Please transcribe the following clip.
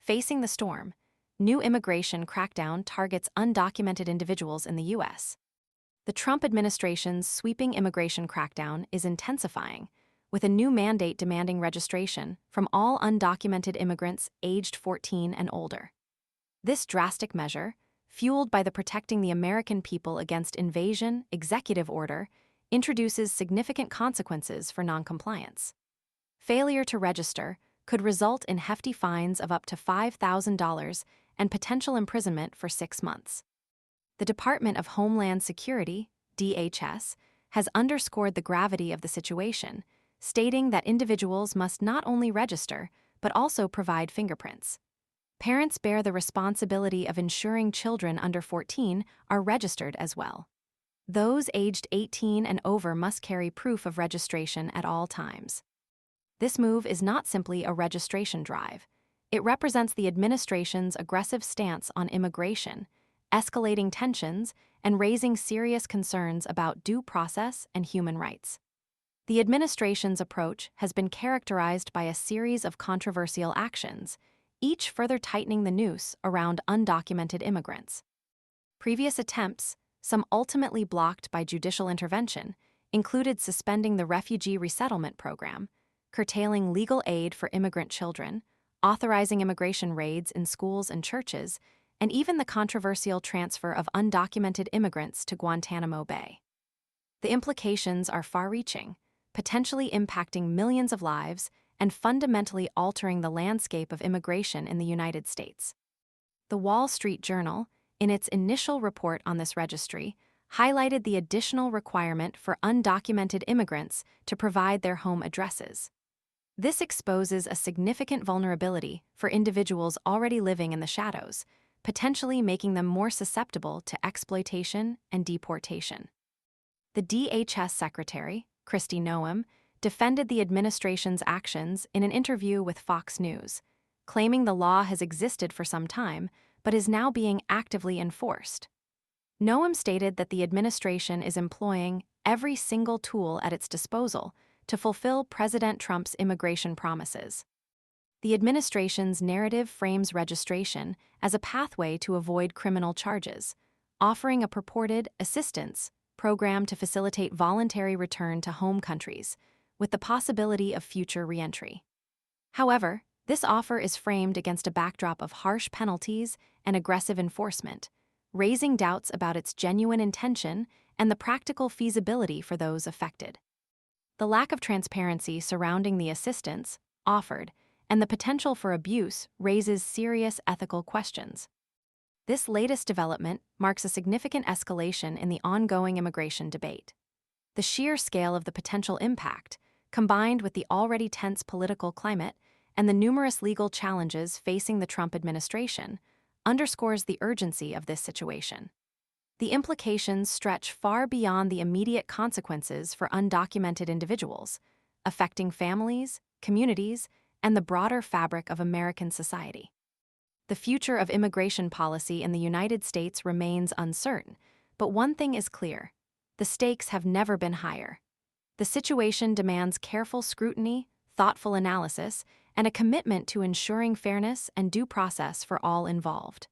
Facing the storm, new immigration crackdown targets undocumented individuals in the U.S. The Trump administration's sweeping immigration crackdown is intensifying, with a new mandate demanding registration from all undocumented immigrants aged 14 and older. This drastic measure, fueled by the Protecting the American People Against Invasion executive order, introduces significant consequences for noncompliance. Failure to register could result in hefty fines of up to $5,000 and potential imprisonment for 6 months. The Department of Homeland Security, DHS, has underscored the gravity of the situation, stating that individuals must not only register, but also provide fingerprints. Parents bear the responsibility of ensuring children under 14 are registered as well. Those aged 18 and over must carry proof of registration at all times. This move is not simply a registration drive. It represents the administration's aggressive stance on immigration, escalating tensions and raising serious concerns about due process and human rights. The administration's approach has been characterized by a series of controversial actions, each further tightening the noose around undocumented immigrants. Previous attempts, some ultimately blocked by judicial intervention, included suspending the Refugee Resettlement Program, curtailing legal aid for immigrant children, authorizing immigration raids in schools and churches, and even the controversial transfer of undocumented immigrants to Guantanamo Bay. The implications are far-reaching, potentially impacting millions of lives and fundamentally altering the landscape of immigration in the United States. The Wall Street Journal, in its initial report on this registry, highlighted the additional requirement for undocumented immigrants to provide their home addresses. This exposes a significant vulnerability for individuals already living in the shadows, potentially making them more susceptible to exploitation and deportation. The DHS Secretary, Kristi Noem, defended the administration's actions in an interview with Fox News, claiming the law has existed for some time but is now being actively enforced. Noem stated that the administration is employing every single tool at its disposal to fulfill President Trump's immigration promises. The administration's narrative frames registration as a pathway to avoid criminal charges, offering a purported assistance program to facilitate voluntary return to home countries, with the possibility of future reentry. However, this offer is framed against a backdrop of harsh penalties and aggressive enforcement, raising doubts about its genuine intention and the practical feasibility for those affected. The lack of transparency surrounding the assistance offered and the potential for abuse raises serious ethical questions. This latest development marks a significant escalation in the ongoing immigration debate. The sheer scale of the potential impact, combined with the already tense political climate and the numerous legal challenges facing the Trump administration, underscores the urgency of this situation. The implications stretch far beyond the immediate consequences for undocumented individuals, affecting families, communities, and the broader fabric of American society. The future of immigration policy in the United States remains uncertain, but one thing is clear: the stakes have never been higher. The situation demands careful scrutiny, thoughtful analysis, and a commitment to ensuring fairness and due process for all involved.